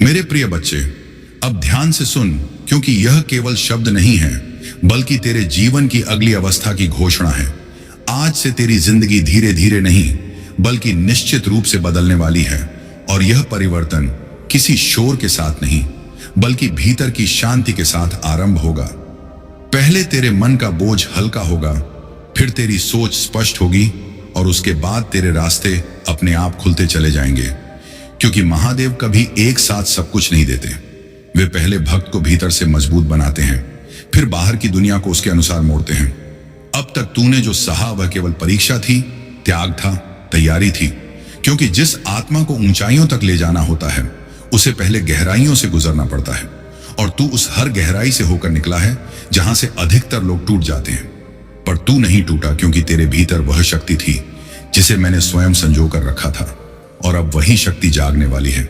मेरे प्रिय बच्चे, अब ध्यान से सुन, क्योंकि यह केवल शब्द नहीं है बल्कि तेरे जीवन की अगली अवस्था की घोषणा है। आज से तेरी जिंदगी धीरे धीरे नहीं बल्कि निश्चित रूप से बदलने वाली है, और यह परिवर्तन किसी शोर के साथ नहीं बल्कि भीतर की शांति के साथ आरंभ होगा। पहले तेरे मन का बोझ हल्का होगा, फिर तेरी सोच स्पष्ट होगी, और उसके बाद तेरे रास्ते अपने आप खुलते चले जाएंगे। क्योंकि महादेव कभी एक साथ सब कुछ नहीं देते। वे पहले भक्त को भीतर से मजबूत बनाते हैं, फिर बाहर की दुनिया को उसके अनुसार मोड़ते हैं। अब तक तूने जो सहा वह केवल परीक्षा थी, त्याग था, तैयारी थी। क्योंकि जिस आत्मा को ऊंचाइयों तक ले जाना होता है उसे पहले गहराइयों से गुजरना पड़ता है, और तू उस हर गहराई से होकर निकला है जहां से अधिकतर लोग टूट जाते हैं। पर तू नहीं टूटा, क्योंकि तेरे भीतर वह शक्ति थी जिसे मैंने स्वयं संजो कर रखा था, और अब वही शक्ति जागने वाली है।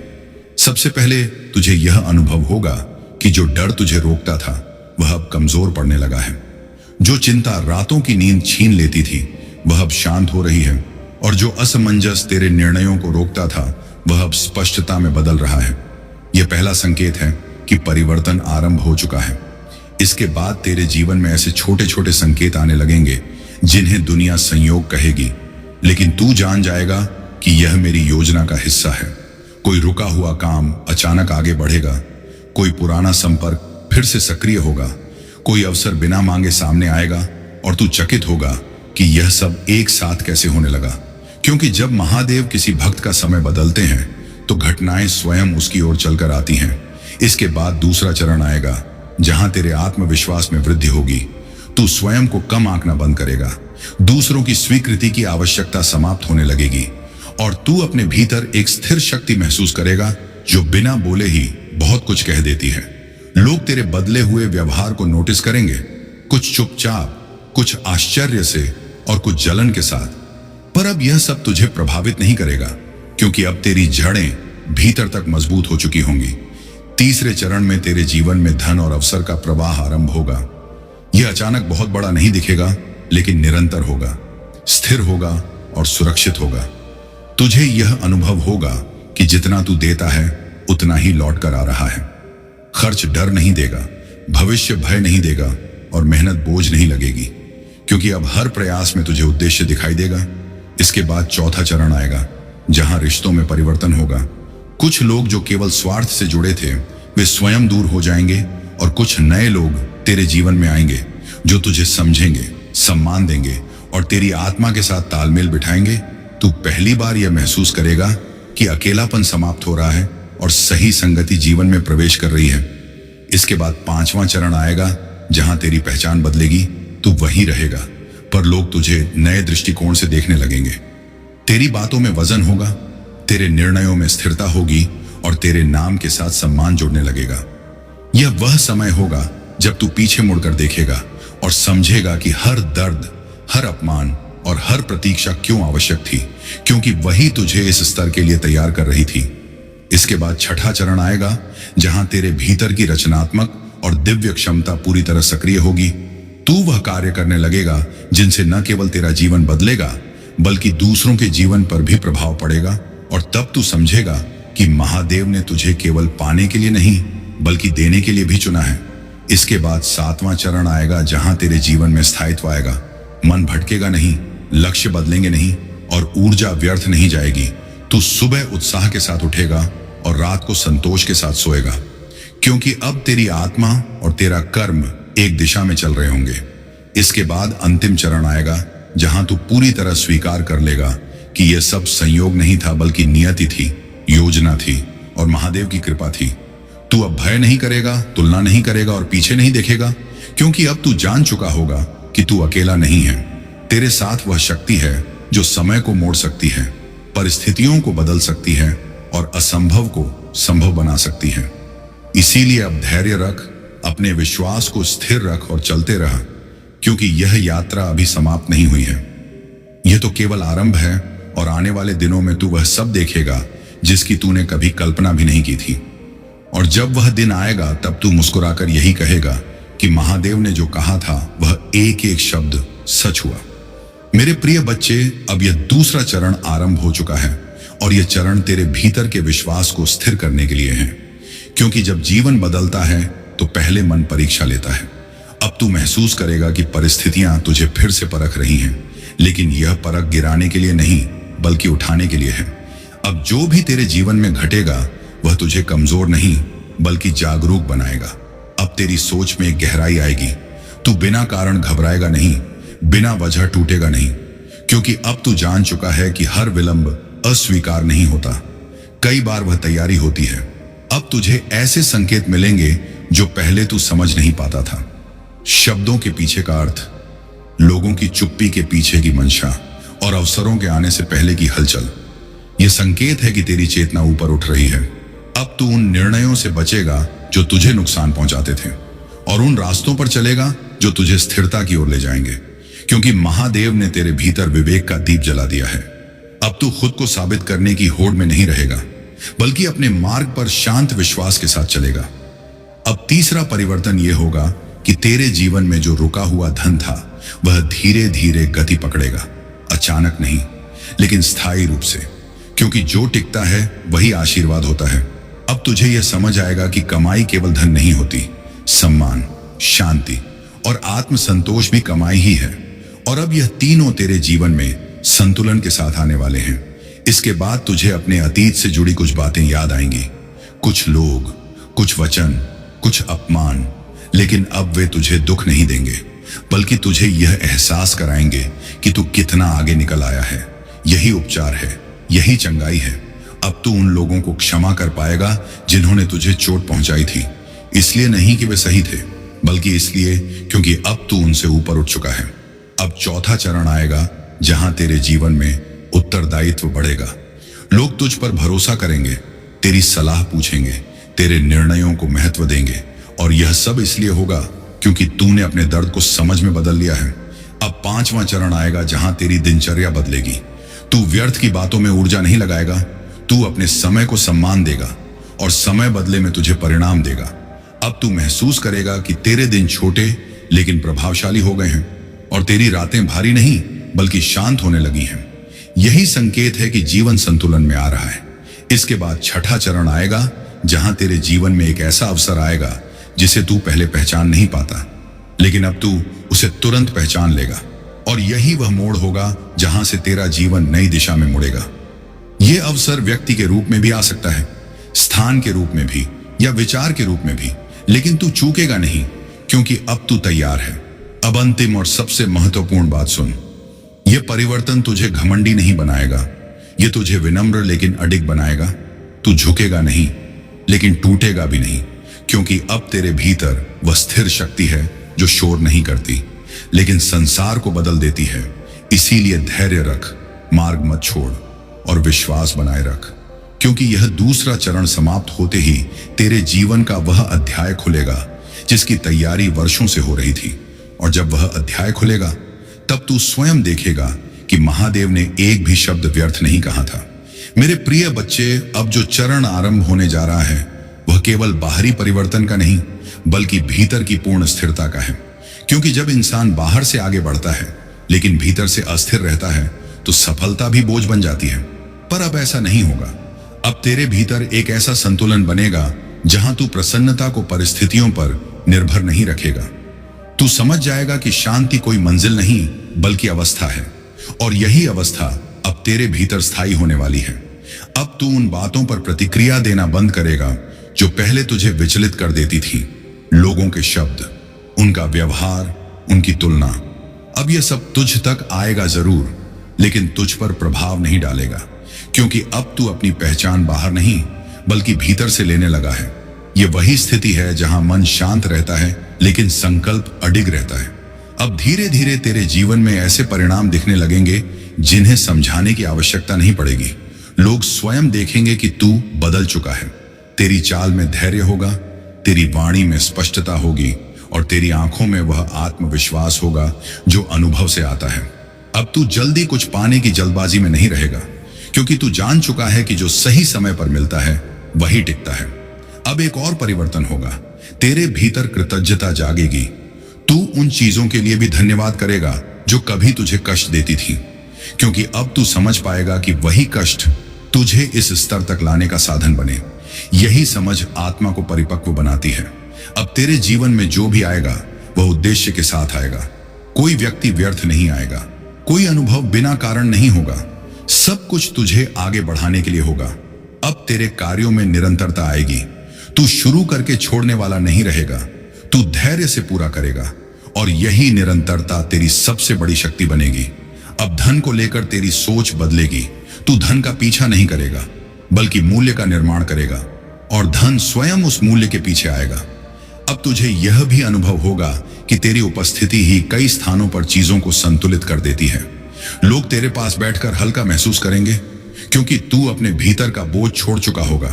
सबसे पहले तुझे यह अनुभव होगा कि जो डर तुझे रोकता था वह अब कमजोर पड़ने लगा है। जो चिंता रातों की नींद छीन लेती थी वह अब शांत हो रही है, और जो असमंजस तेरे निर्णयों को रोकता था वह अब स्पष्टता में बदल रहा है। यह पहला संकेत है कि परिवर्तन आरंभ हो चुका है। इसके बाद तेरे जीवन में ऐसे छोटे छोटे संकेत आने लगेंगे जिन्हें दुनिया संयोग कहेगी, लेकिन तू जान जाएगा कि यह मेरी योजना का हिस्सा है। कोई रुका हुआ काम अचानक आगे बढ़ेगा, कोई पुराना संपर्क फिर से सक्रिय होगा, कोई अवसर बिना मांगे सामने आएगा, और तू चकित होगा कि यह सब एक साथ कैसे होने लगा। क्योंकि जब महादेव किसी भक्त का समय बदलते हैं तो घटनाएं स्वयं उसकी ओर चलकर आती हैं। इसके बाद दूसरा चरण आएगा जहां तेरे आत्मविश्वास में वृद्धि होगी। तू स्वयं को कम आंकना बंद करेगा, दूसरों की स्वीकृति की आवश्यकता समाप्त होने लगेगी, और तू अपने भीतर एक स्थिर शक्ति महसूस करेगा जो बिना बोले ही बहुत कुछ कह देती है। लोग तेरे बदले हुए व्यवहार को नोटिस करेंगे, कुछ चुपचाप, कुछ आश्चर्य से और कुछ जलन के साथ। पर अब यह सब तुझे प्रभावित नहीं करेगा, क्योंकि अब तेरी जड़ें भीतर तक मजबूत हो चुकी होंगी। तीसरे चरण में तेरे जीवन में धन और अवसर का प्रवाह आरंभ होगा। यह अचानक बहुत बड़ा नहीं दिखेगा, लेकिन निरंतर होगा, स्थिर होगा और सुरक्षित होगा। तुझे यह अनुभव होगा कि जितना तू देता है उतना ही लौट कर आ रहा है। खर्च डर नहीं देगा, भविष्य भय नहीं देगा, और मेहनत बोझ नहीं लगेगी, क्योंकि अब हर प्रयास में तुझे उद्देश्य दिखाई देगा। इसके बाद चौथा चरण आएगा जहां रिश्तों में परिवर्तन होगा। कुछ लोग जो केवल स्वार्थ से जुड़े थे वे स्वयं दूर हो जाएंगे, और कुछ नए लोग तेरे जीवन में आएंगे जो तुझे समझेंगे, सम्मान देंगे और तेरी आत्मा के साथ तालमेल बिठाएंगे। तू पहली बार यह महसूस करेगा कि अकेलापन समाप्त हो रहा है और सही संगति जीवन में प्रवेश कर रही है। इसके बाद पांचवां चरण आएगा जहां तेरी पहचान बदलेगी। तू वहीं रहेगा, पर लोग तुझे नए दृष्टिकोण से देखने लगेंगे। तेरी बातों में वजन होगा, तेरे निर्णयों में स्थिरता होगी, और तेरे नाम के साथ सम्मान जुड़ने लगेगा। यह वह समय होगा जब तू पीछे मुड़कर देखेगा और समझेगा कि हर दर्द, हर अपमान और हर प्रतीक्षा क्यों आवश्यक थी, क्योंकि वही तुझे इस स्तर के लिए तैयार कर रही थी। इसके बाद छठा चरण आएगा जहां तेरे भीतर की रचनात्मक और दिव्य क्षमता पूरी तरह सक्रिय होगी। तू वह कार्य करने लगेगा जिनसे न केवल तेरा जीवन बदलेगा बल्कि दूसरों के जीवन पर भी प्रभाव पड़ेगा, और तब तू समझेगा कि महादेव ने तुझे केवल पाने के लिए नहीं बल्कि देने के लिए भी चुना है। इसके बाद सातवां चरण आएगा जहां तेरे जीवन में स्थायित्व आएगा। मन भटकेगा नहीं, लक्ष्य बदलेंगे नहीं, और ऊर्जा व्यर्थ नहीं जाएगी। तू सुबह उत्साह के साथ उठेगा और रात को संतोष के साथ सोएगा, क्योंकि अब तेरी आत्मा और तेरा कर्म एक दिशा में चल रहे होंगे। इसके बाद अंतिम चरण आएगा जहां तू पूरी तरह स्वीकार कर लेगा कि यह सब संयोग नहीं था बल्कि नियति थी, योजना थी और महादेव की कृपा थी। तू अब भय नहीं करेगा, तुलना नहीं करेगा और पीछे नहीं देखेगा, क्योंकि अब तू जान चुका होगा कि तू अकेला नहीं है। तेरे साथ वह शक्ति है जो समय को मोड़ सकती है, परिस्थितियों को बदल सकती है और असंभव को संभव बना सकती है। इसीलिए अब धैर्य रख, अपने विश्वास को स्थिर रख और चलते रह, क्योंकि यह यात्रा अभी समाप्त नहीं हुई है। यह तो केवल आरंभ है, और आने वाले दिनों में तू वह सब देखेगा जिसकी तूने कभी कल्पना भी नहीं की थी। और जब वह दिन आएगा तब तू मुस्कुराकर यही कहेगा कि महादेव ने जो कहा था वह एक एक शब्द सच हुआ। मेरे प्रिय बच्चे, अब यह दूसरा चरण आरंभ हो चुका है, और यह चरण तेरे भीतर के विश्वास को स्थिर करने के लिए है। क्योंकि जब जीवन बदलता है तो पहले मन परीक्षा लेता है। अब तू महसूस करेगा कि परिस्थितियां तुझे फिर से परख रही हैं, लेकिन यह परख गिराने के लिए नहीं बल्कि उठाने के लिए है। अब जो भी तेरे जीवन में घटेगा वह तुझे कमजोर नहीं बल्कि जागरूक बनाएगा। अब तेरी सोच में एक गहराई आएगी। तू बिना कारण घबराएगा नहीं, बिना वजह टूटेगा नहीं, क्योंकि अब तू जान चुका है कि हर विलंब अस्वीकार नहीं होता, कई बार वह तैयारी होती है। अब तुझे ऐसे संकेत मिलेंगे जो पहले तू समझ नहीं पाता था। शब्दों के पीछे का अर्थ, लोगों की चुप्पी के पीछे की मंशा और अवसरों के आने से पहले की हलचल। यह संकेत है कि तेरी चेतना ऊपर उठ रही है। अब तू उन निर्णयों से बचेगा जो तुझे नुकसान पहुंचाते थे और उन रास्तों पर चलेगा जो तुझे स्थिरता की ओर ले जाएंगे, क्योंकि महादेव ने तेरे भीतर विवेक का दीप जला दिया है। अब तू खुद को साबित करने की होड़ में नहीं रहेगा, बल्कि अपने मार्ग पर शांत विश्वास के साथ चलेगा। अब तीसरा परिवर्तन यह होगा कि तेरे जीवन में जो रुका हुआ धन था वह धीरे धीरे गति पकड़ेगा, अचानक नहीं लेकिन स्थायी रूप से, क्योंकि जो टिकता है वही आशीर्वाद होता है। अब तुझे यह समझ आएगा कि कमाई केवल धन नहीं होती, सम्मान, शांति और आत्मसंतोष भी कमाई ही है। और अब यह तीनों तेरे जीवन में संतुलन के साथ आने वाले हैं। इसके बाद तुझे अपने अतीत से जुड़ी कुछ बातें याद आएंगी, कुछ लोग, कुछ वचन, कुछ अपमान, लेकिन अब वे तुझे दुख नहीं देंगे बल्कि तुझे यह एहसास कराएंगे कि तू कितना आगे निकल आया है। यही उपचार है, यही चंगाई है। अब तू उन लोगों को क्षमा कर पाएगा जिन्होंने तुझे चोट पहुंचाई थी, इसलिए नहीं कि वे सही थे बल्कि इसलिए क्योंकि अब तू उनसे ऊपर उठ चुका है। अब चौथा चरण आएगा जहां तेरे जीवन में उत्तरदायित्व बढ़ेगा। लोग तुझ पर भरोसा करेंगे, तेरी सलाह पूछेंगे, तेरे निर्णयों को महत्व देंगे, और यह सब इसलिए होगा क्योंकि तूने अपने दर्द को समझ में बदल लिया है। अब पांचवा चरण आएगा जहां तेरी दिनचर्या बदलेगी। तू व्यर्थ की बातों में ऊर्जा नहीं लगाएगा, तू अपने समय को सम्मान देगा और समय बदले में तुझे परिणाम देगा। अब तू महसूस करेगा कि तेरे दिन छोटे लेकिन प्रभावशाली हो गए हैं और तेरी रातें भारी नहीं बल्कि शांत होने लगी हैं। यही संकेत है कि जीवन संतुलन में आ रहा है। इसके बाद छठा चरण आएगा जहां तेरे जीवन में एक ऐसा अवसर आएगा जिसे तू पहले पहचान नहीं पाता, लेकिन अब तू उसे तुरंत पहचान लेगा, और यही वह मोड़ होगा जहां से तेरा जीवन नई दिशा में मुड़ेगा। यह अवसर व्यक्ति के रूप में भी आ सकता है, स्थान के रूप में भी या विचार के रूप में भी, लेकिन तू चूकेगा नहीं क्योंकि अब तू तैयार है। अब अंतिम और सबसे महत्वपूर्ण बात सुन। यह परिवर्तन तुझे घमंडी नहीं बनाएगा, यह तुझे विनम्र लेकिन अडिग बनाएगा। तू झुकेगा नहीं लेकिन टूटेगा भी नहीं, क्योंकि अब तेरे भीतर वह स्थिर शक्ति है जो शोर नहीं करती लेकिन संसार को बदल देती है। इसीलिए धैर्य रख, मार्ग मत छोड़ और विश्वास बनाए रख, क्योंकि यह दूसरा चरण समाप्त होते ही तेरे जीवन का वह अध्याय खुलेगा जिसकी तैयारी वर्षों से हो रही थी। और जब वह अध्याय खुलेगा तब तू स्वयं देखेगा कि महादेव ने एक भी शब्द व्यर्थ नहीं कहा था। मेरे प्रिय बच्चे, अब जो चरण आरंभ होने जा रहा है वह केवल बाहरी परिवर्तन का नहीं बल्कि भीतर की पूर्ण स्थिरता का है, क्योंकि जब इंसान बाहर से आगे बढ़ता है लेकिन भीतर से अस्थिर रहता है तो सफलता भी बोझ बन जाती है। पर अब ऐसा नहीं होगा। अब तेरे भीतर एक ऐसा संतुलन बनेगा जहां तू प्रसन्नता को परिस्थितियों पर निर्भर नहीं रखेगा। तू समझ जाएगा कि शांति कोई मंजिल नहीं बल्कि अवस्था है, और यही अवस्था अब तेरे भीतर स्थायी होने वाली है। अब तू उन बातों पर प्रतिक्रिया देना बंद करेगा जो पहले तुझे विचलित कर देती थी। लोगों के शब्द, उनका व्यवहार, उनकी तुलना। अब यह सब तुझ तक आएगा जरूर, लेकिन तुझ पर प्रभाव नहीं डालेगा, क्योंकि अब तू अपनी पहचान बाहर नहीं बल्कि भीतर से लेने लगा है। यह वही स्थिति है जहां मन शांत रहता है लेकिन संकल्प अडिग रहता है। अब धीरे धीरे तेरे जीवन में ऐसे परिणाम दिखने लगेंगे जिन्हें समझाने की आवश्यकता नहीं पड़ेगी। लोग स्वयं देखेंगे कि तू बदल चुका है। तेरी चाल में धैर्य होगा, तेरी वाणी में स्पष्टता होगी और तेरी आंखों में वह आत्मविश्वास होगा जो अनुभव से आता है। अब तू जल्दी कुछ पाने की जल्दबाजी में नहीं रहेगा, क्योंकि तू जान चुका है कि जो सही समय पर मिलता है वही टिकता है। अब एक और परिवर्तन होगा, तेरे भीतर कृतज्ञता जागेगी। तू उन चीजों के लिए भी धन्यवाद करेगा जो कभी तुझे कष्ट देती थी, क्योंकि अब तू समझ पाएगा कि वही कष्ट तुझे इस स्तर तक लाने का साधन बने। यही समझ आत्मा को परिपक्व बनाती है। अब तेरे जीवन में जो भी आएगा वह उद्देश्य के साथ आएगा। कोई व्यक्ति व्यर्थ नहीं आएगा, कोई अनुभव बिना कारण नहीं होगा। सब कुछ तुझे आगे बढ़ाने के लिए होगा। अब तेरे कार्यों में निरंतरता आएगी। तू शुरू करके छोड़ने वाला नहीं रहेगा, तू धैर्य से पूरा करेगा और यही निरंतरता तेरी सबसे बड़ी शक्ति बनेगी। अब धन को लेकर तेरी सोच बदलेगी। तू धन का पीछा नहीं करेगा बल्कि मूल्य का निर्माण करेगा और धन स्वयं उस मूल्य के पीछे आएगा। अब तुझे यह भी अनुभव होगा कि तेरी उपस्थिति ही कई स्थानों पर चीजों को संतुलित कर देती है। लोग तेरे पास बैठकर हल्का महसूस करेंगे क्योंकि तू अपने भीतर का बोझ छोड़ चुका होगा।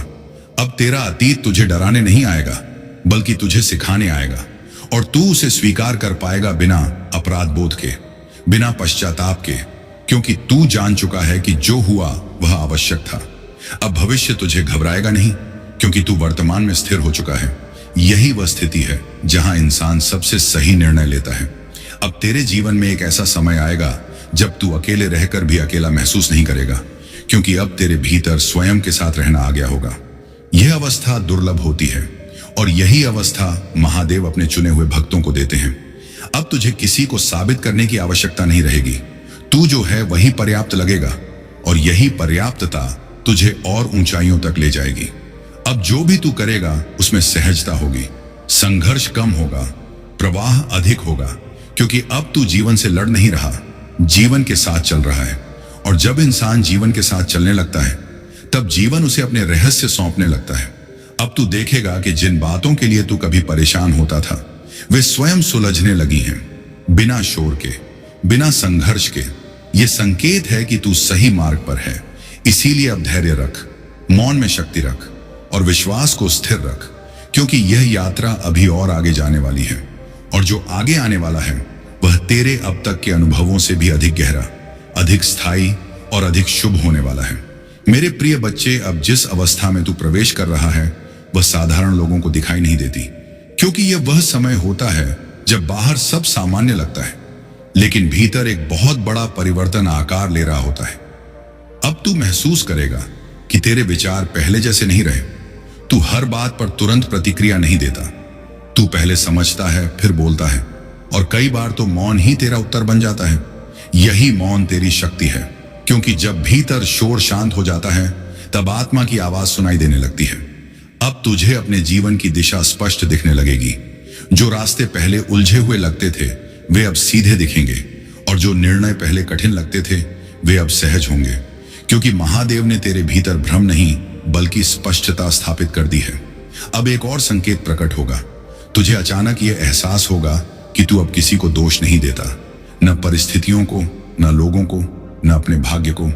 अब तेरा अतीत तुझे डराने नहीं आएगा बल्कि तुझे सिखाने आएगा और तू उसे स्वीकार कर पाएगा बिना अपराध बोध के, बिना पश्चाताप के, क्योंकि तू जान चुका है कि जो हुआ वह आवश्यक था। अब भविष्य तुझे घबराएगा नहीं क्योंकि तू वर्तमान में स्थिर हो चुका है। यही वह स्थिति है जहां इंसान सबसे सही निर्णय लेता है। अब तेरे जीवन में एक ऐसा समय आएगा जब तू अकेले रहकर भी अकेला महसूस नहीं करेगा क्योंकि अब तेरे भीतर स्वयं के साथ रहना आ गया होगा। यह अवस्था दुर्लभ होती है और यही अवस्था महादेव अपने चुने हुए भक्तों को देते हैं। अब तुझे किसी को साबित करने की आवश्यकता नहीं रहेगी। तू जो है वही पर्याप्त लगेगा और यही पर्याप्तता तुझे और ऊंचाइयों तक ले जाएगी। अब जो भी तू करेगा उसमें सहजता होगी, संघर्ष कम होगा, प्रवाह अधिक होगा, क्योंकि अब तू जीवन से लड़ नहीं रहा, जीवन के साथ चल रहा है। और जब इंसान जीवन के साथ चलने लगता है तब जीवन उसे अपने रहस्य सौंपने लगता है। अब तू देखेगा कि जिन बातों के लिए तू कभी परेशान होता था वे स्वयं सुलझने लगी हैं, बिना शोर के, बिना संघर्ष के। यह संकेत है कि तू सही मार्ग पर है। इसीलिए अब धैर्य रख, मौन में शक्ति रख और विश्वास को स्थिर रख, क्योंकि यह यात्रा अभी और आगे जाने वाली है और जो आगे आने वाला है वह तेरे अब तक के अनुभवों से भी अधिक गहरा, अधिक स्थायी और अधिक शुभ होने वाला है। मेरे प्रिय बच्चे, अब जिस अवस्था में तू प्रवेश कर रहा है वह साधारण लोगों को दिखाई नहीं देती, क्योंकि यह वह समय होता है जब बाहर सब सामान्य लगता है लेकिन भीतर एक बहुत बड़ा परिवर्तन आकार ले रहा होता है। अब तू महसूस करेगा कि तेरे विचार पहले जैसे नहीं रहे। तू हर बात पर तुरंत प्रतिक्रिया नहीं देता। तू पहले समझता है फिर बोलता है और कई बार तो मौन ही तेरा उत्तर बन जाता है। यही मौन तेरी शक्ति है, क्योंकि जब भीतर शोर शांत हो जाता है तब आत्मा की आवाज सुनाई देने लगती है। अब तुझे अपने जीवन की दिशा स्पष्ट दिखने लगेगी। जो रास्ते पहले उलझे हुए लगते थे वे अब सीधे दिखेंगे और जो निर्णय पहले कठिन लगते थे वे अब सहज होंगे, क्योंकि महादेव ने तेरे भीतर भ्रम नहीं बल्कि स्पष्टता स्थापित कर दी है। अब एक और संकेत प्रकट होगा। तुझे अचानक यह एहसास होगा कि तू अब किसी को दोष नहीं देता, न परिस्थितियों को, न लोगों को, न अपने भाग्य को,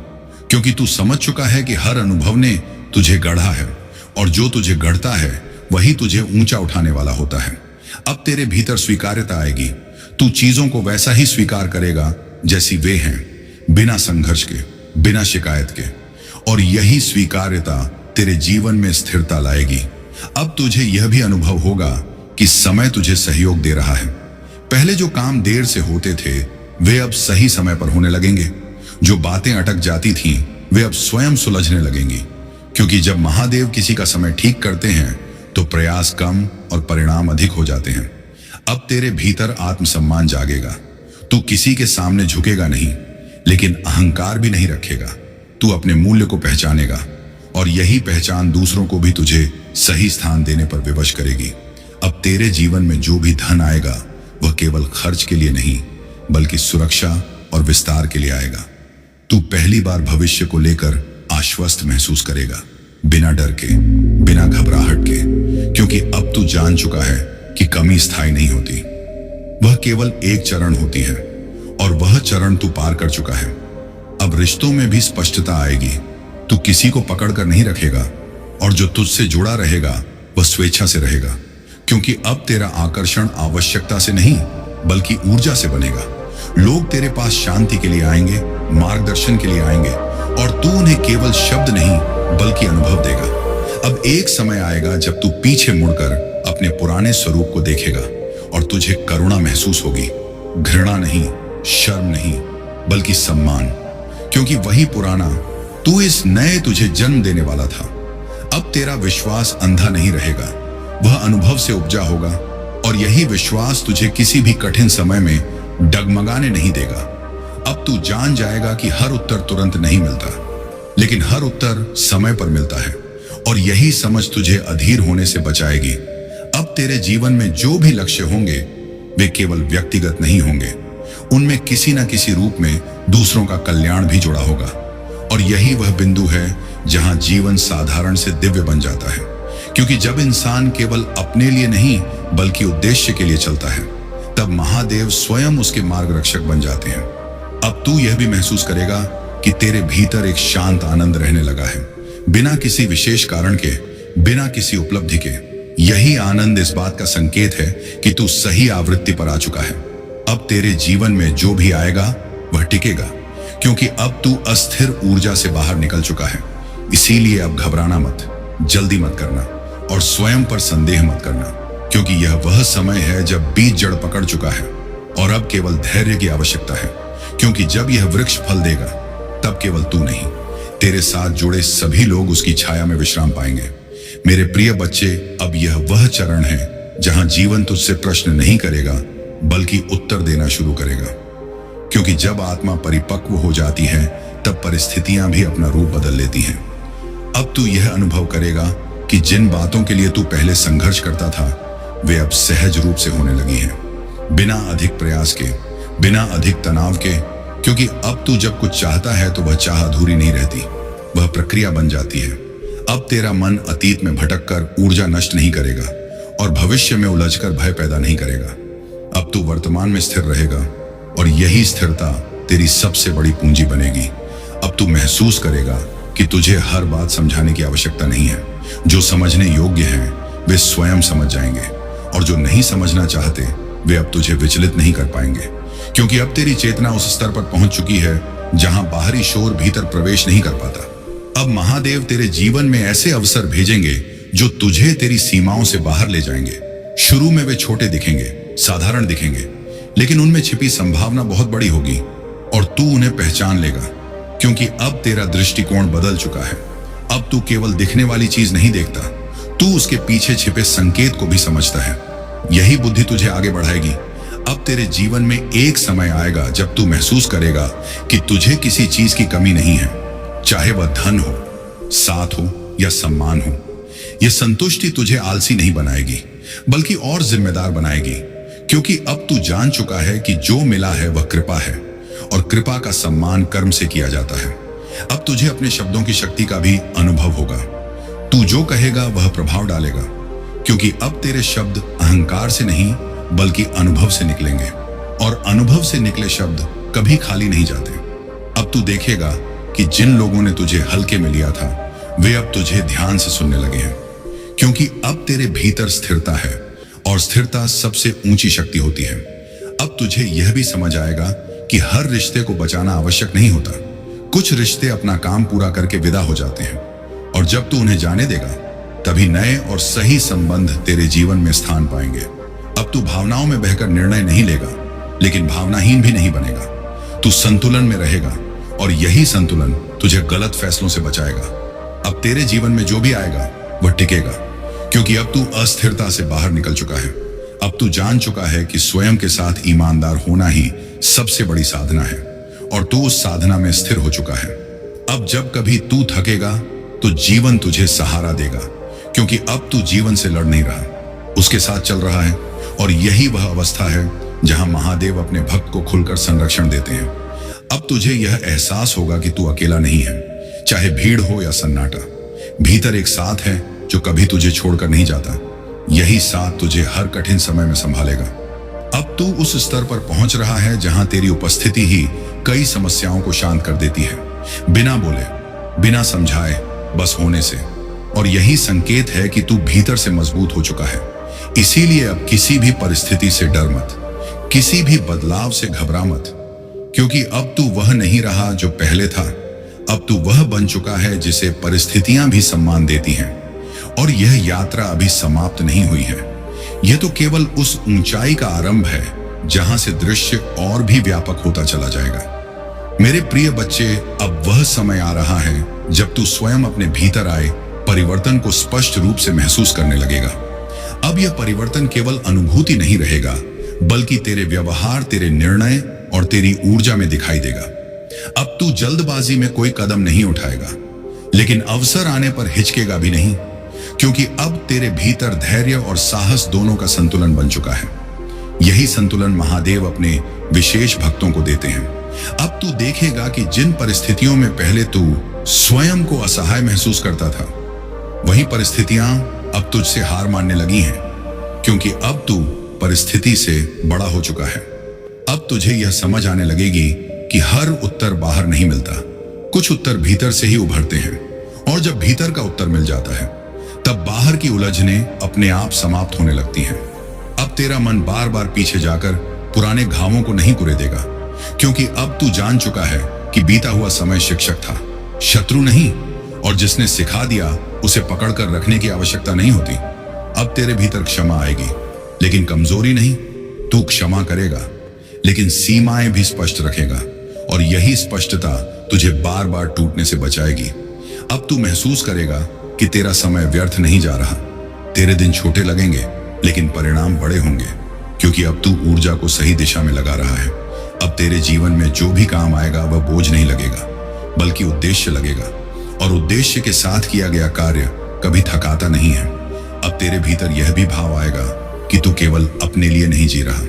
क्योंकि तू समझ चुका है कि हर अनुभव ने तुझे गढ़ा है और जो तुझे गढ़ता है वही तुझे ऊंचा उठाने वाला होता है। अब तेरे भीतर स्वीकार्यता आएगी। तू चीजों को वैसा ही स्वीकार करेगा जैसी वे हैं, बिना संघर्ष के, बिना शिकायत के, और यही स्वीकार्यता तेरे जीवन में स्थिरता लाएगी। अब तुझे यह भी अनुभव होगा कि समय तुझे सहयोग दे रहा है। पहले जो काम देर से होते थे वे अब सही समय पर होने लगेंगे। जो बातें अटक जाती थीं वे अब स्वयं सुलझने लगेंगी, क्योंकि जब महादेव किसी का समय ठीक करते हैं तो प्रयास कम और परिणाम अधिक हो जाते हैं। अब तेरे भीतर आत्मसम्मान जागेगा। तू किसी के सामने झुकेगा नहीं, लेकिन अहंकार भी नहीं रखेगा। तू अपने मूल्य को पहचानेगा और यही पहचान दूसरों को भी तुझे सही स्थान देने पर विवश करेगी। अब तेरे जीवन में जो भी धन आएगा वह केवल खर्च के लिए नहीं बल्कि सुरक्षा और विस्तार के लिए आएगा। तू पहली बार भविष्य को लेकर आश्वस्त महसूस करेगा, बिना डर के, बिना घबराहट के, क्योंकि अब तू जान चुका है कि कमी स्थायी नहीं होती, वह केवल एक चरण होती है और वह चरण तू पार कर चुका है। अब रिश्तों में भी स्पष्टता आएगी। तू किसी को पकड़ कर नहीं रखेगा और जो तुझसे जुड़ा रहेगा वह स्वेच्छा से रहेगा, क्योंकि अब तेरा आकर्षण आवश्यकता से नहीं बल्कि ऊर्जा से बनेगा। लोग तेरे पास शांति के लिए आएंगे, मार्गदर्शन के लिए आएंगे और तू उन्हें केवल शब्द नहीं बल्कि अनुभव देगा। अब एक समय आएगा जब तू पीछे मुड़कर अपने पुराने स्वरूप को देखेगा और तुझे करुणा महसूस होगी, घृणा नहीं, शर्म नहीं बल्कि सम्मान, क्योंकि वही पुराना तू इस नए तुझे जन्म देने वाला था। अब तेरा विश्वास अंधा नहीं रहेगा, वह अनुभव से उपजा होगा, और यही विश्वास तुझे किसी भी कठिन समय में डगमगाने नहीं देगा। अब तू जान जाएगा कि हर उत्तर तुरंत नहीं मिलता, लेकिन हर उत्तर समय पर मिलता है, और यही समझ तुझे अधीर होने से बचाएगी। अब तेरे जीवन में जो भी लक्ष्य होंगे वे केवल व्यक्तिगत नहीं होंगे, उनमें किसी न किसी रूप में दूसरों का कल्याण भी जुड़ा होगा। और यही वह बिंदु है जहां जीवन साधारण से दिव्य बन जाता है, क्योंकि जब इंसान केवल अपने लिए नहीं बल्कि उद्देश्य के लिए चलता है, तब महादेव स्वयं उसके मार्गरक्षक बन जाते हैं। अब तू यह भी महसूस करेगा कि तेरे भीतर एक शांत आनंद रहने लगा है, बिना किसी विशेष कारण के, बिना किसी उपलब्धि के। यही आनंद इस बात का संकेत है कि तू सही आवृत्ति पर आ चुका है। अब तेरे जीवन में जो भी आएगा वह टिकेगा, क्योंकि अब तू अस्थिर ऊर्जा से बाहर निकल चुका है। इसीलिए अब घबराना मत, जल्दी मत करना, और स्वयं पर संदेह मत करना, क्योंकि यह वह समय है जब बीज जड़ पकड़ चुका है, और अब केवल धैर्य की आवश्यकता है, क्योंकि जब यह वृक्ष फल देगा तब केवल तू नहीं, तेरे साथ जुड़े सभी लोग उसकी छाया में विश्राम पाएंगे। मेरे प्रिय बच्चे, अब यह वह चरण है जहां जीवन तुझसे प्रश्न नहीं करेगा बल्कि उत्तर देना शुरू करेगा, क्योंकि जब आत्मा परिपक्व हो जाती है तब परिस्थितियां भी अपना रूप बदल लेती हैं। अब तू यह अनुभव करेगा कि जिन बातों के लिए तू पहले संघर्ष करता था वे अब सहज रूप से होने लगी हैं, बिना अधिक प्रयास के, बिना अधिक तनाव के, क्योंकि अब तू जब कुछ चाहता है तो वह चाह अधूरी नहीं रहती, वह प्रक्रिया बन जाती है। अब तेरा मन अतीत में भटककर ऊर्जा नष्ट नहीं करेगा और भविष्य में उलझकर भय पैदा नहीं करेगा। अब तू वर्तमान में स्थिर रहेगा, और यही स्थिरता तेरी सबसे बड़ी पूंजी बनेगी। अब तू महसूस करेगा कि तुझे हर बात समझाने की आवश्यकता नहीं है। जो समझने योग्य हैं वे स्वयं समझ जाएंगे, और जो नहीं समझना चाहते वे अब तुझे विचलित नहीं कर पाएंगे, क्योंकि अब तेरी चेतना उस स्तर पर पहुंच चुकी है जहां बाहरी शोर भीतर प्रवेश नहीं कर पाता। अब महादेव तेरे जीवन में ऐसे अवसर भेजेंगे जो तुझे तेरी सीमाओं से बाहर ले जाएंगे। शुरू में वे छोटे दिखेंगे, साधारण दिखेंगे, लेकिन उनमें छिपी संभावना बहुत बड़ी होगी, और तू उन्हें पहचान लेगा, क्योंकि अब तेरा दृष्टिकोण बदल चुका है। अब तू केवल दिखने वाली चीज नहीं देखता, तू उसके पीछे छिपे संकेत को भी समझता है। यही बुद्धि तुझे आगे बढ़ाएगी। अब तेरे जीवन में एक समय आएगा जब तू महसूस करेगा कि तुझे किसी चीज की कमी नहीं है, चाहे वह धन हो, साथ हो या सम्मान हो। यह संतुष्टि तुझे आलसी नहीं बनाएगी बल्कि और जिम्मेदार बनाएगी, क्योंकि अब तू जान चुका है कि जो मिला है वह कृपा है, और कृपा का सम्मान कर्म से किया जाता है। अब तुझे अपने शब्दों की शक्ति का भी अनुभव होगा। तू जो कहेगा वह प्रभाव डालेगा, क्योंकि अब तेरे शब्द अहंकार से नहीं बल्कि अनुभव से निकलेंगे, और अनुभव से निकले शब्द कभी खाली नहीं जाते। अब तू देखेगा कि जिन लोगों ने तुझे हल्के में लिया था वे अब तुझे ध्यान से सुनने लगे हैं, क्योंकि अब तेरे भीतर स्थिरता है, और स्थिरता सबसे ऊंची शक्ति होती है। अब तुझे यह भी समझ आएगा कि हर रिश्ते को बचाना आवश्यक नहीं होता। कुछ रिश्ते अपना काम पूरा करके विदा हो जाते हैं, और जब तू उन्हें जाने देगा तभी नए और सही संबंध तेरे जीवन में स्थान पाएंगे। अब तू भावनाओं में बहकर निर्णय नहीं लेगा, लेकिन भावनाहीन भी नहीं बनेगा। तू संतुलन में रहेगा, और यही संतुलन तुझे गलत फैसलों से बचाएगा। अब तेरे जीवन में जो भी आएगा वह टिकेगा, क्योंकि अब तू अस्थिरता से बाहर निकल चुका है। अब तू जान चुका है कि स्वयं के साथ ईमानदार होना ही सबसे बड़ी साधना है, और तू उस साधना में स्थिर हो चुका है। अब जब कभी तू थकेगा तो जीवन तुझे सहारा देगा, क्योंकि अब तू जीवन से लड़ नहीं रहा, उसके साथ चल रहा है। और यही वह अवस्था है जहां महादेव अपने भक्त को खुलकर संरक्षण देते हैं। अब तुझे यह एहसास होगा कि तू अकेला नहीं है, चाहे भीड़ हो या सन्नाटा। भीतर एक साथ है जो कभी तुझे छोड़कर नहीं जाता। यही साथ तुझे हर कठिन समय में संभालेगा। अब तू उस स्तर पर पहुंच रहा है जहां तेरी उपस्थिति ही कई समस्याओं को शांत कर देती है, बिना बोले, बिना समझाए, बस होने से। और यही संकेत है कि तू भीतर से मजबूत हो चुका है। इसीलिए अब किसी भी परिस्थिति से डर मत, किसी भी बदलाव से घबरा मत, क्योंकि अब तू वह नहीं रहा जो पहले था। अब तू वह बन चुका है जिसे परिस्थितियां भी सम्मान देती हैं। और यह यात्रा अभी समाप्त नहीं हुई है, यह तो केवल उस ऊंचाई का आरंभ है जहां से दृश्य और भी व्यापक होता चला जाएगा। मेरे प्रिय बच्चे, अब वह समय आ रहा है जब तू स्वयं अपने भीतर आए परिवर्तन को स्पष्ट रूप से महसूस करने लगेगा। अब यह परिवर्तन केवल अनुभूति नहीं रहेगा, बल्कि तेरे व्यवहार, तेरे निर्णय और तेरी ऊर्जा में दिखाई देगा। अब तू जल्दबाजी में कोई कदम नहीं उठाएगा, लेकिन अवसर आने पर हिचकेगा भी नहीं, क्योंकि अब तेरे भीतर धैर्य और साहस दोनों का संतुलन बन चुका है। यही संतुलन महादेव अपने विशेष भक्तों को देते हैं। अब तू देखेगा कि जिन परिस्थितियों में पहले तू स्वयं को असहाय महसूस करता था, वही परिस्थितियां अब तुझसे हार मानने लगी हैं, क्योंकि अब तू परिस्थिति से बड़ा हो चुका है। अब तुझे यह समझ आने लगेगी कि हर उत्तर बाहर नहीं मिलता, कुछ उत्तर भीतर से ही उभरते हैं, और जब भीतर का उत्तर मिल जाता है, तब बाहर की उलझनें अपने आप समाप्त होने लगती हैं। अब तेरा मन बार बार पीछे जाकर पुराने घावों को नहीं कुरेदेगा, क्योंकि अब तू जान चुका है कि बीता हुआ समय शिक्षक था, शत्रु नहीं, और जिसने सिखा दिया उसे पकड़कर रखने की आवश्यकता नहीं होती। अब तेरे भीतर क्षमा आएगी, लेकिन कमजोरी नहीं। तू क्षमा करेगा, लेकिन सीमाएं भी स्पष्ट रखेगा, और यही स्पष्टता तुझे बार बार टूटने से बचाएगी। अब तू महसूस करेगा कि तेरा समय व्यर्थ नहीं जा रहा। तेरे दिन छोटे लगेंगे, लेकिन परिणाम बड़े होंगे, क्योंकि अब तू ऊर्जा को सही दिशा में लगा रहा है। अब तेरे जीवन में जो भी काम आएगा वह बोझ नहीं लगेगा, बल्कि उद्देश्य लगेगा, और उद्देश्य के साथ किया गया कार्य कभी थकाता नहीं है। अब तेरे भीतर यह भी भाव आएगा कि तू केवल अपने लिए नहीं जी रहा।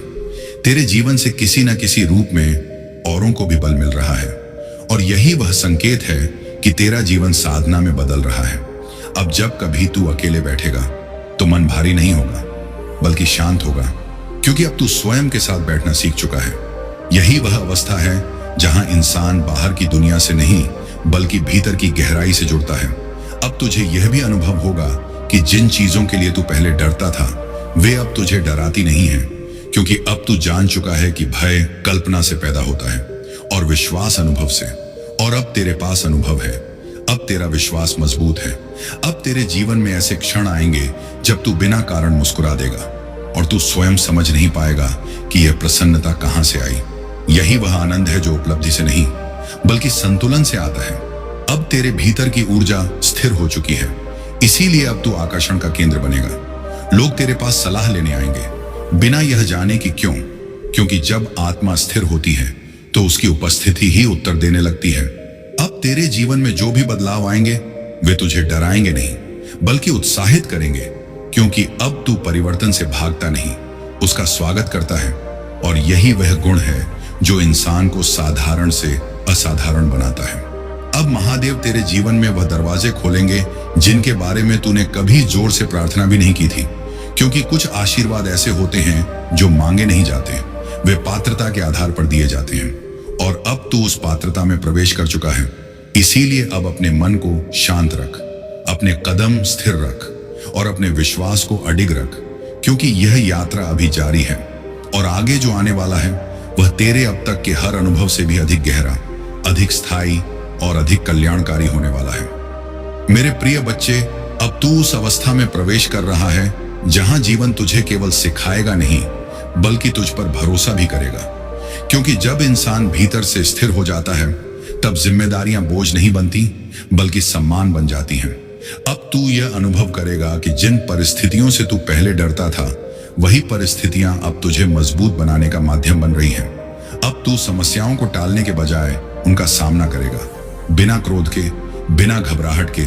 तेरे जीवन से किसी न किसी रूप में औरों को भी बल मिल रहा है, और यही वह संकेत है कि तेरा जीवन साधना में बदल रहा है। अब जब कभी तू अकेले बैठेगा तो मन भारी नहीं होगा, बल्कि शांत होगा, क्योंकि अब तू स्वयं के साथ बैठना सीख चुका है। यही वह अवस्था है जहां इंसान बाहर की दुनिया से नहीं, बल्कि भीतर की गहराई से जुड़ता है। अब तुझे यह भी अनुभव होगा कि जिन चीजों के लिए तू पहले डरता था, वे अब तुझे डराती नहीं है, क्योंकि अब तू जान चुका है कि भय कल्पना से पैदा होता है और विश्वास अनुभव से। और अब तेरे पास अनुभव है, अब तेरा विश्वास मजबूत है। अब तेरे जीवन में ऐसे क्षण आएंगे जब तू बिना कारण मुस्कुरा देगा, और तू स्वयं समझ नहीं पाएगा कि यह प्रसन्नता कहां से आई। यही वह आनंद है जो उपलब्धि से नहीं, बल्कि संतुलन से आता है। अब तेरे भीतर की ऊर्जा स्थिर हो चुकी है, इसीलिए अब तू आकर्षण का केंद्र बनेगा। लोग तेरे पास सलाह लेने आएंगे, बिना यह जाने कि क्यों, क्योंकि जब आत्मा स्थिर होती है तो उसकी उपस्थिति ही उत्तर देने लगती है। अब तेरे जीवन में जो भी बदलाव आएंगे, वे तुझे डराएंगे नहीं, बल्कि उत्साहित करेंगे, क्योंकि अब तू परिवर्तन से भागता नहीं, उसका स्वागत करता है। और यही वह गुण है जो इंसान को साधारण से असाधारण बनाता है। अब महादेव तेरे जीवन में वह दरवाजे खोलेंगे जिनके बारे में तूने कभी जोर से प्रार्थना भी नहीं की थी, क्योंकि कुछ आशीर्वाद ऐसे होते हैं जो मांगे नहीं जाते, वे पात्रता के आधार पर दिए जाते हैं, और अब तू उस पात्रता में प्रवेश कर चुका है। इसीलिए अब अपने मन को शांत रख, अपने कदम स्थिर रख, और अपने विश्वास को अडिग रख, क्योंकि यह यात्रा अभी जारी है, और आगे जो आने वाला है वह तेरे अब तक के हर अनुभव से भी अधिक गहरा, अधिक स्थायी और अधिक कल्याणकारी होने वाला है। मेरे प्रिय बच्चे, अब तू उस अवस्था में प्रवेश कर रहा है जहां जीवन तुझे केवल सिखाएगा नहीं, बल्कि तुझ पर भरोसा भी करेगा, क्योंकि जब इंसान भीतर से स्थिर हो जाता है, तब जिम्मेदारियां बोझ नहीं बनती, बल्कि सम्मान बन जाती हैं। अब तू यह अनुभव करेगा कि जिन परिस्थितियों से तू पहले डरता था, वही परिस्थितियां अब तुझे मजबूत बनाने का माध्यम बन रही हैं। अब तू समस्याओं को टालने के बजाय उनका सामना करेगा, बिना क्रोध के, बिना घबराहट के,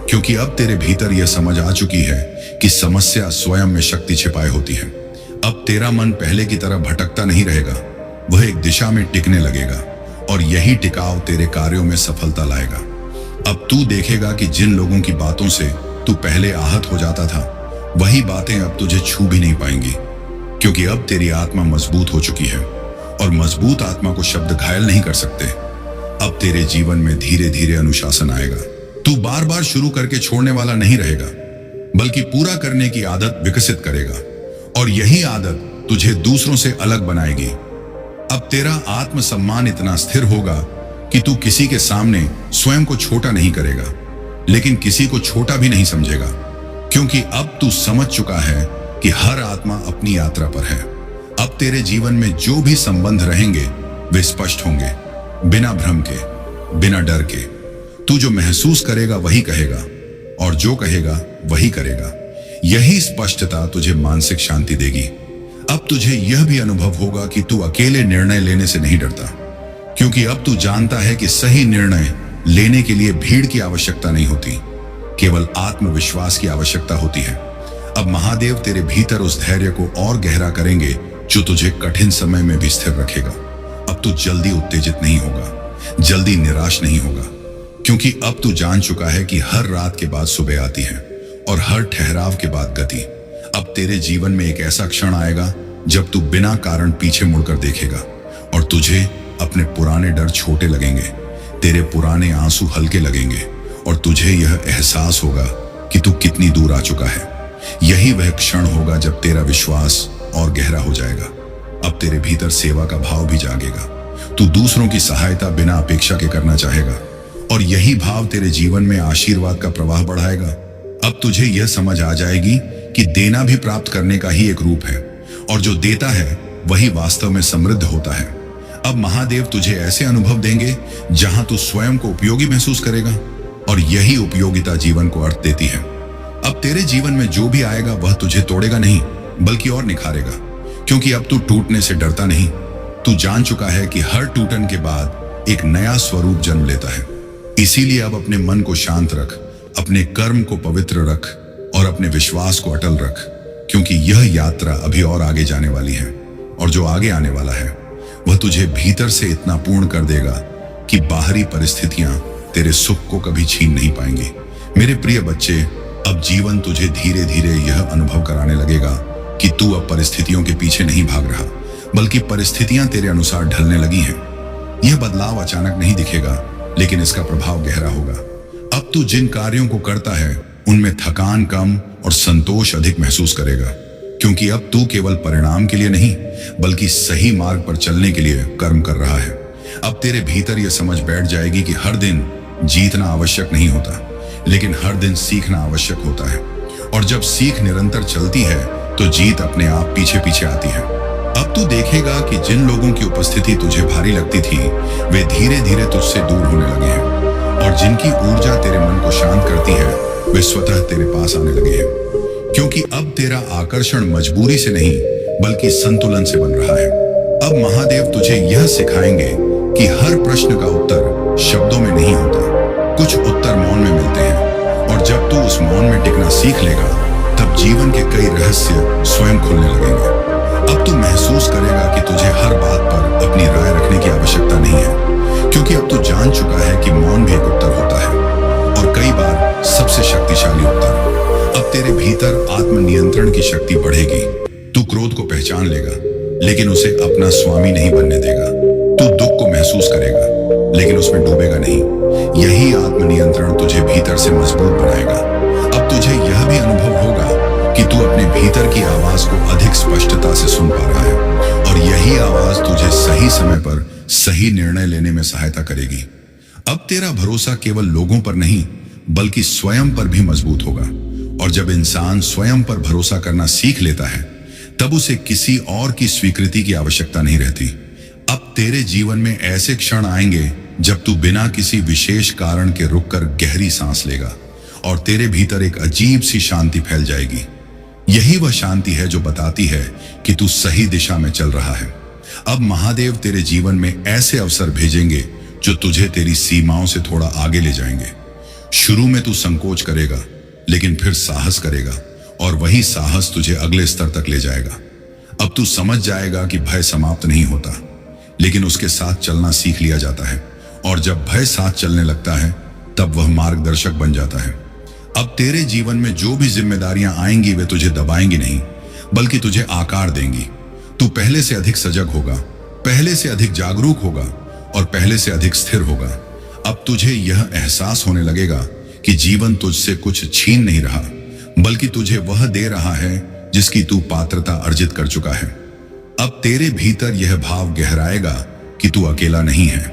क्योंकि अब तेरे भीतर यह समझ आ चुकी है कि समस्या स्वयं में शक्ति छिपाए होती है। अब तेरा मन पहले की तरह भटकता नहीं रहेगा, वह एक दिशा में टिकने लगेगा, और यही टिकाव तेरे कार्यों में सफलता लाएगा। अब तू देखेगा कि जिन लोगों की बातों से तू पहले आहत हो जाता था, वही बातें अब तुझे छू भी नहीं पाएंगी, क्योंकि अब तेरी आत्मा मजबूत हो चुकी है, और मजबूत आत्मा को शब्द घायल नहीं कर सकते। अब तेरे जीवन में धीरे धीरे अनुशासन आएगा। तू बार बार शुरू करके छोड़ने वाला नहीं रहेगा, बल्कि पूरा करने की आदत विकसित करेगा, और यही आदत तुझे दूसरों से अलग बनाएगी। अब तेरा आत्मसम्मान इतना स्थिर होगा कि तू किसी के सामने स्वयं को छोटा नहीं करेगा, लेकिन किसी को छोटा भी नहीं समझेगा, क्योंकि अब तू समझ चुका है कि हर आत्मा अपनी यात्रा पर है। अब तेरे जीवन में जो भी संबंध रहेंगे वे स्पष्ट होंगे, बिना भ्रम के, बिना डर के। तू जो महसूस करेगा वही कहेगा, और जो कहेगा वही करेगा। यही स्पष्टता तुझे मानसिक शांति देगी। अब तुझे यह भी अनुभव होगा कि तू अकेले निर्णय लेने से नहीं डरता, क्योंकि अब तू जानता है कि सही निर्णय लेने के लिए भीड़ की आवश्यकता नहीं होती, केवल आत्मविश्वास की आवश्यकता होती है। अब महादेव तेरे भीतर उस धैर्य को और गहरा करेंगे जो तुझे कठिन समय में भी स्थिर रखेगा। अब तू जल्दी उत्तेजित नहीं होगा, जल्दी निराश नहीं होगा, क्योंकि अब तू जान चुका है कि हर रात के बाद सुबह आती है और हर ठहराव के बाद गति। अब तेरे जीवन में एक ऐसा क्षण आएगा जब तू बिना कारण पीछे मुड़कर देखेगा और तुझे अपने पुराने डर छोटे लगेंगे, तेरे पुराने आंसू हल्के लगेंगे और तुझे यह एहसास होगा कि तू कितनी दूर आ चुका है। यही वह क्षण होगा जब तेरा विश्वास और गहरा हो जाएगा। अब तेरे भीतर सेवा का भाव भी जागेगा। तू दूसरों की सहायता बिना अपेक्षा के करना चाहेगा और यही भाव तेरे जीवन में आशीर्वाद का प्रवाह बढ़ाएगा। अब तुझे यह समझ आ जाएगी कि देना भी प्राप्त करने का ही एक रूप है और जो देता है वही वास्तव में समृद्ध होता है। अब महादेव तुझे ऐसे अनुभव देंगे जहां तू स्वयं को उपयोगी महसूस करेगा और यही उपयोगिता जीवन को अर्थ देती है। अब तेरे जीवन में जो भी आएगा वह तुझे तोड़ेगा नहीं, बल्कि और निखारेगा, क्योंकि अब तू टूटने से डरता नहीं। तू जान चुका है कि हर टूटन के बाद एक नया स्वरूप जन्म लेता है। इसीलिए अब अपने मन को शांत रख, अपने कर्म को पवित्र रख और अपने विश्वास को अटल रख, क्योंकि यह यात्रा अभी और आगे जाने वाली है और जो आगे आने वाला है वह तुझे भीतर से इतना पूर्ण कर देगा कि बाहरी परिस्थितियां तेरे सुख को कभी छीन नहीं पाएंगी। मेरे प्रिय बच्चे, अब जीवन तुझे धीरे धीरे यह अनुभव कराने लगेगा कि तू अब परिस्थितियों के पीछे नहीं भाग रहा, बल्कि परिस्थितियां तेरे अनुसार ढलने लगी हैं। यह बदलाव अचानक नहीं दिखेगा, लेकिन इसका प्रभाव गहरा होगा। अब तू जिन कार्यों को करता है उनमें थकान कम और संतोष अधिक महसूस करेगा, क्योंकि अब तू केवल परिणाम के लिए नहीं बल्कि सही मार्ग पर चलने के लिए कर्म कर रहा है। अब तेरे भीतर यह समझ बैठ जाएगी कि हर दिन जीतना आवश्यक नहीं होता, लेकिन हर दिन सीखना आवश्यक होता है, और जब सीख निरंतर चलती है तो जीत अपने आप पीछे पीछे आती है। अब तू देखेगा कि जिन लोगों की उपस्थिति तुझे भारी लगती थी वे धीरे धीरे तुझसे दूर होने लगे हैं, और जिनकी ऊर्जा तेरे मन को शांत करती है वे स्वतः तेरे पास आने लगे हैं, क्योंकि अब तेरा आकर्षण मजबूरी से नहीं बल्कि संतुलन से बन रहा है। अब महादेव तुझे यह सिखाएंगे कि हर प्रश्न का उत्तर शब्दों में नहीं होता, कुछ उत्तर मौन में मिलते हैं, और जब तू उस मौन में टिकना सीख लेगा तब जीवन के कई रहस्य स्वयं खुलने लगेंगे। अब तू महसूस करेगा कि तुझे हर बात पर अपनी राय रखने की आवश्यकता नहीं है, क्योंकि अब तू जान चुका है कि मौन भी एक उत्तर होता है, और कई बार सबसे शक्तिशाली उत्तर। अब तेरे भीतर आत्मनियंत्रण की शक्ति बढ़ेगी। तू क्रोध को पहचान लेगा, लेकिन उसे अपना स्वामी नहीं बनने देगा। तू दुख को महसूस करेगा, लेकिन उसमें डूबेगा नहीं। यही आत्मनियंत्रण तुझे भीतर से मजबूत बनाएगा। अब तुझे यह भी अनुभव होगा कि तू अपने भीतर की आवाज को अधिक स्पष्टता से सुन पा रहा है, और यही आवाज तुझे सही समय पर सही निर्णय लेने में सहायता करेगी। अब तेरा भरोसा केवल लोगों पर नहीं बल्कि स्वयं पर भी मजबूत होगा, और जब इंसान स्वयं पर भरोसा करना सीख लेता है तब उसे किसी और की स्वीकृति की आवश्यकता नहीं रहती। अब तेरे जीवन में ऐसे क्षण आएंगे जब तू बिना किसी विशेष कारण के रुककर गहरी सांस लेगा, और तेरे भीतर एक अजीब सी शांति फैल जाएगी। यही वह शांति है जो बताती है कि तू सही दिशा में चल रहा है। अब महादेव तेरे जीवन में ऐसे अवसर भेजेंगे जो तुझे तेरी सीमाओं से थोड़ा आगे ले जाएंगे। शुरू में तू संकोच करेगा, लेकिन फिर साहस करेगा, और वही साहस तुझे अगले स्तर तक ले जाएगा। अब तू समझ जाएगा कि भय समाप्त नहीं होता, लेकिन उसके साथ चलना सीख लिया जाता है, और जब भय साथ चलने लगता है तब वह मार्गदर्शक बन जाता है। अब तेरे जीवन में जो भी जिम्मेदारियां आएंगी वे तुझे दबाएंगी नहीं बल्कि तुझे आकार देंगी। तू पहले से अधिक सजग होगा, पहले से अधिक जागरूक होगा और पहले से अधिक स्थिर होगा। अब तुझे यह एहसास होने लगेगा कि जीवन तुझसे कुछ छीन नहीं रहा बल्कि तुझे वह दे रहा है जिसकी तू पात्रता अर्जित कर चुका है। अब तेरे भीतर यह भाव गहराएगा कि तू अकेला नहीं है।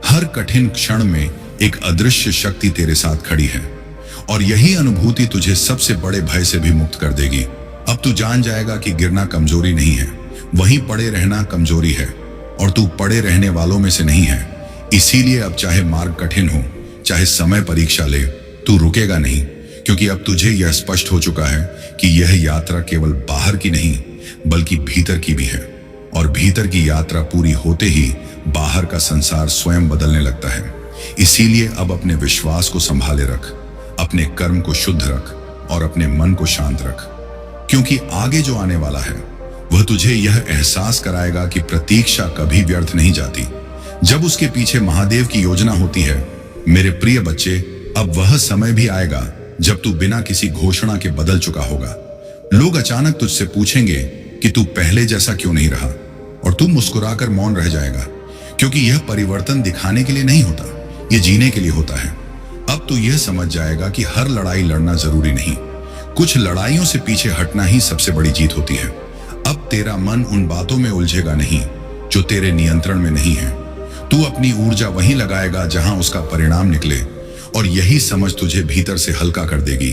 हर कठिन क्षण में एक अदृश्य शक्ति तेरे साथ खड़ी है, और यही अनुभूति तुझे सबसे बड़े भय से भी मुक्त कर देगी। अब तू जान जाएगा कि गिरना कमजोरी नहीं है, वहीं पड़े रहना कमजोरी है, और तू पड़े रहने वालों में से नहीं है। इसीलिए अब चाहे मार्ग कठिन हो, चाहे समय परीक्षा ले, तू रुकेगा नहीं, क्योंकि अब तुझे यह स्पष्ट हो चुका है कि यह यात्रा केवल बाहर की नहीं बल्कि भीतर की भी है, और भीतर की यात्रा पूरी होते ही बाहर का संसार स्वयं बदलने लगता है। इसीलिए अब अपने विश्वास को संभाले रख, अपने कर्म को शुद्ध रख और अपने मन को शांत रख, क्योंकि आगे जो आने वाला है वह तुझे यह एहसास कराएगा कि प्रतीक्षा कभी व्यर्थ नहीं जाती, जब उसके पीछे महादेव की योजना होती है। मेरे प्रिय बच्चे, अब वह समय भी आएगा जब तू बिना किसी घोषणा के बदल चुका होगा। लोग अचानक तुझसे पूछेंगे कि तू पहले जैसा क्यों नहीं रहा, और तू मुस्कुराकर मौन रह जाएगा, क्योंकि यह परिवर्तन दिखाने के लिए नहीं होता, यह जीने के लिए होता है। अब तू यह समझ जाएगा कि हर लड़ाई लड़ना जरूरी नहीं, कुछ लड़ाइयों से पीछे हटना ही सबसे बड़ी जीत होती है। अब तेरा मन उन बातों में उलझेगा नहीं जो तेरे नियंत्रण में नहीं है। तू अपनी ऊर्जा वहीं लगाएगा जहां उसका परिणाम निकले, और यही समझ तुझे भीतर से हल्का कर देगी।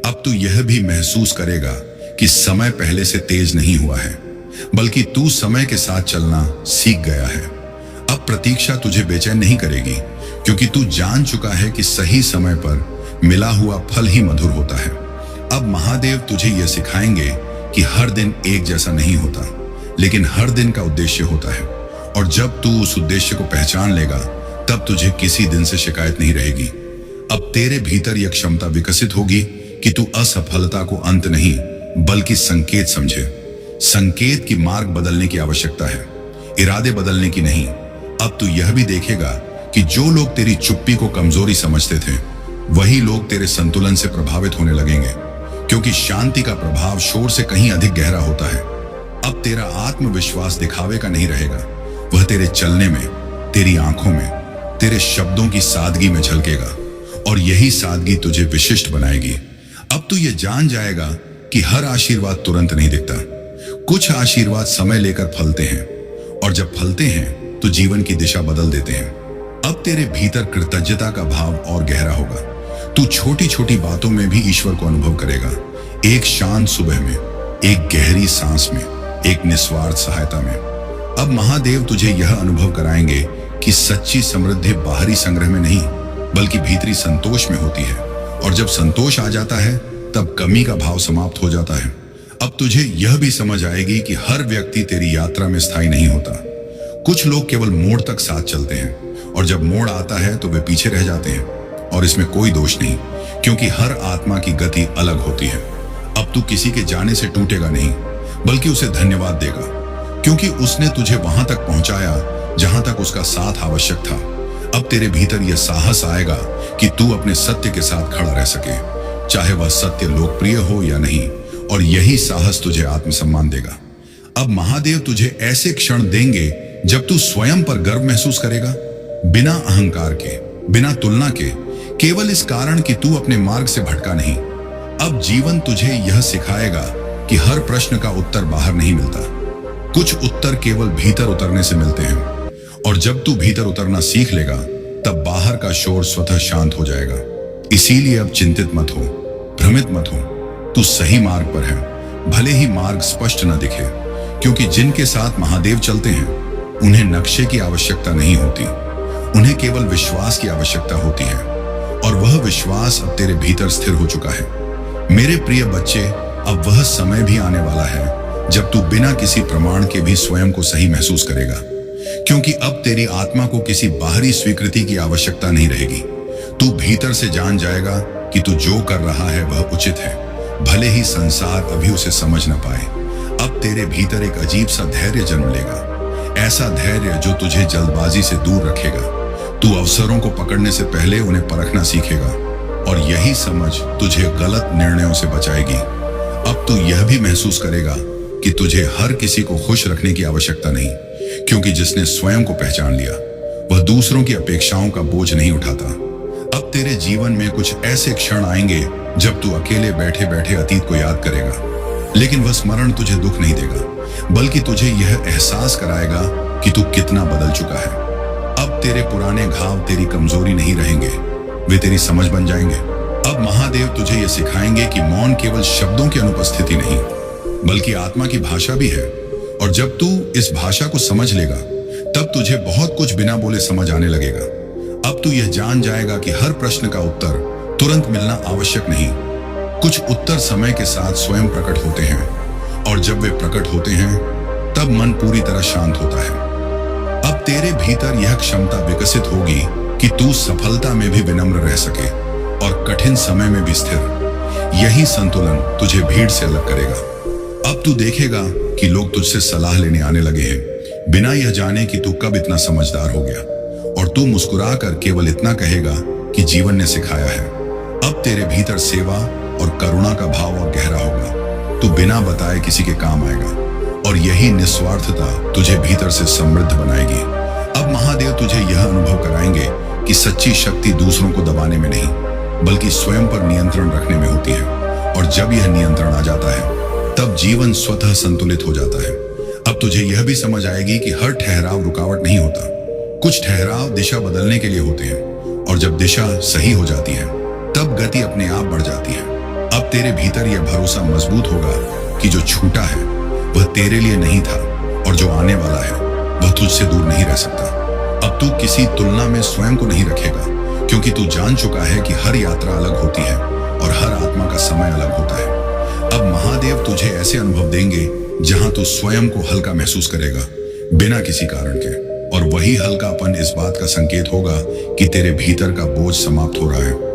अब तू यह भी महसूस करेगा कि समय पहले से तेज नहीं हुआ है, बल्कि तू समय के साथ चलना सीख गया है। अब प्रतीक्षा तुझे बेचैन नहीं करेगी, क्योंकि तू जान चुका है कि सही समय पर मिला हुआ फल ही मधुर होता है। अब महादेव तुझे यह सिखाएंगे कि हर दिन एक जैसा नहीं होता, लेकिन हर दिन का उद्देश्य होता है, और जब तू उस उद्देश्य को पहचान लेगा तब तुझे किसी दिन से शिकायत नहीं रहेगी। अब तेरे भीतर यह क्षमता विकसित होगी कि तू असफलता को अंत नहीं बल्कि संकेत समझे। संकेत की मार्ग बदलने की आवश्यकता है, इरादे बदलने की नहीं। अब तू यह भी देखेगा कि जो लोग तेरी चुप्पी को कमजोरी समझते थे वही लोग तेरे संतुलन से प्रभावित होने लगेंगे, क्योंकि शांति का प्रभाव शोर से कहीं अधिक गहरा होता है। अब तेरा आत्मविश्वास दिखावे का नहीं रहेगा, वह तेरे चलने में, तेरी आंखों में, तेरे शब्दों की सादगी में झलकेगा, और यही सादगी तुझे विशिष्ट बनाएगी। अब तू ये जान जाएगा कि हर आशीर्वाद तुरंत नहीं दिखता, कुछ आशीर्वाद समय लेकर फलते हैं, और जब फलते हैं तो जीवन की दिशा बदल देते हैं। अब तेरे भीतर कृतज्ञता का भाव और गहरा होगा। तू छोटी छोटी बातों में भी ईश्वर को अनुभव करेगा, एक शांत सुबह में, एक गहरी सांस में, एक निस्वार्थ सहायता में। अब महादेव तुझे यह अनुभव कराएंगे कि सच्ची समृद्धि बाहरी संग्रह में नहीं बल्कि भीतरी संतोष में होती है, और जब संतोष आ जाता है तब कमी का भाव समाप्त हो जाता है। अब तुझे यह भी समझ आएगी कि हर व्यक्ति तेरी यात्रा में स्थायी नहीं होता। कुछ लोग केवल मोड़ तक साथ चलते हैं, और जब मोड़ आता है तो वे पीछे रह जाते हैं, और इसमें कोई दोष नहीं, क्योंकि हर आत्मा की गति अलग होती है। अब तू किसी के जाने से टूटेगा नहीं बल्कि उसे धन्यवाद देगा, क्योंकि उसने तुझे वहां तक पहुंचाया जहां तक उसका साथ आवश्यक था। अब तेरे भीतर यह साहस आएगा कि तू अपने सत्य के साथ खड़ा रह सके, चाहे वह सत्य लोकप्रिय हो या नहीं, और यही साहस तुझे आत्मसम्मान देगा। अब महादेव तुझे ऐसे क्षण देंगे जब तू स्वयं पर गर्व महसूस करेगा, बिना अहंकार के, बिना तुलना के, केवल इस कारण कि तू अपने मार्ग से भटका नहीं। अब जीवन तुझे यह सिखाएगा कि हर प्रश्न का उत्तर बाहर नहीं मिलता, कुछ उत्तर केवल भीतर उतरने से मिलते हैं, और जब तू भीतर उतरना सीख लेगा तब बाहर का शोर स्वतः शांत हो जाएगा। इसीलिए अब चिंतित मत हो, भ्रमित मत हो, तू सही मार्ग पर है, भले ही मार्ग स्पष्ट न दिखे, क्योंकि जिनके साथ महादेव चलते हैं उन्हें नक्शे की आवश्यकता नहीं होती, उन्हें केवल विश्वास की आवश्यकता होती है, और वह विश्वास अब तेरे भीतर स्थिर हो चुका है। मेरे प्रिय बच्चे, अब वह समय भी आने वाला है जब तू बिना किसी प्रमाण के भी स्वयं को सही महसूस करेगा, क्योंकि अब तेरी आत्मा को किसी बाहरी स्वीकृति की आवश्यकता नहीं रहेगी। तू भीतर से जान जाएगा कि तू जो कर रहा है वह उचित है, भले ही संसार अभी उसे समझ न पाए। अब तेरे भीतर एक अजीब सा धैर्य जन्म लेगा, ऐसा धैर्य जो तुझे जल्दबाजी से दूर रखेगा। तू अवसरों को पकड़ने से पहले उन्हें परखना सीखेगा, और यही समझ तुझे गलत निर्णयों से बचाएगी। अब तू यह भी महसूस करेगा कि तुझे हर किसी को खुश रखने की आवश्यकता नहीं, क्योंकि जिसने स्वयं को पहचान लिया वह दूसरों की अपेक्षाओं का बोझ नहीं उठाता। अब तेरे जीवन में कुछ ऐसे क्षण आएंगे जब तू अकेले बैठे बैठे अतीत को याद करेगा, लेकिन वह स्मरण तुझे दुख नहीं देगा, बल्कि तुझे यह एहसास कराएगा कि तू कितना बदल चुका है। अब तेरे पुराने घाव तेरी कमजोरी नहीं रहेंगे, वे तेरी समझ बन जाएंगे। अब महादेव तुझे यह सिखाएंगे कि मौन केवल शब्दों की अनुपस्थिति नहीं बल्कि आत्मा की भाषा भी है, और जब तू इस भाषा को समझ लेगा तब तुझे बहुत कुछ बिना बोले समझ आने लगेगा। अब तू यह जान जाएगा कि हर प्रश्न का उत्तर तुरंत मिलना आवश्यक नहीं, कुछ उत्तर समय के साथ स्वयं प्रकट होते हैं, और जब वे प्रकट होते हैं तब मन पूरी तरह शांत होता है। अब तेरे भीतर यह क्षमता विकसित होगी कि तू सफलता में भी विनम्र रह सके और कठिन समय में भी स्थिर। यही संतुलन तुझे भीड़ से अलग करेगा। अब तू देखेगा कि लोग तुझसे सलाह लेने आने लगे हैं, बिना यह जाने कि तू कब इतना समझदार हो गया, और तू मुस्कुराकर केवल इतना कहेगा कि जीवन ने सिखाया है। अब तेरे भीतर सेवा और करुणा का भाव और गहरा होगा। तू बिना बताए किसी के काम आएगा, और यही निस्वार्थता तुझे भीतर से समृद्ध बनाएगी। अब महादेव तुझे यह अनुभव कराएंगे कि सच्ची शक्ति दूसरों को दबाने में नहीं, बल्कि स्वयं पर नियंत्रण रखने में होती है। और जब यह नियंत्रण आ जाता है तब जीवन स्वतः संतुलित हो जाता है। अब तुझे यह भी समझ आएगी कि हर ठहराव रुकावट नहीं होता। कुछ ठहराव दिशा बदलने के लिए होते हैं, और जब दिशा सही हो जाती है तब गति अपने आप बढ़ जाती है। अब तेरे भीतर यह भरोसा मजबूत होगा कि जो छूटा है वह तेरे लिए नहीं था, और जो आने वाला है वह तुझसे दूर नहीं रह सकता। अब तू किसी तुलना में स्वयं को नहीं रखेगा, क्योंकि तू जान चुका है कि हर यात्रा अलग होती है और हर आत्मा का समय अलग होता है। अब महादेव तुझे ऐसे अनुभव देंगे जहां तू स्वयं को हल्का महसूस करेगा, बिना किसी कारण के, और वही हल्कापन इस बात का संकेत होगा कि तेरे भीतर का बोझ समाप्त हो रहा है।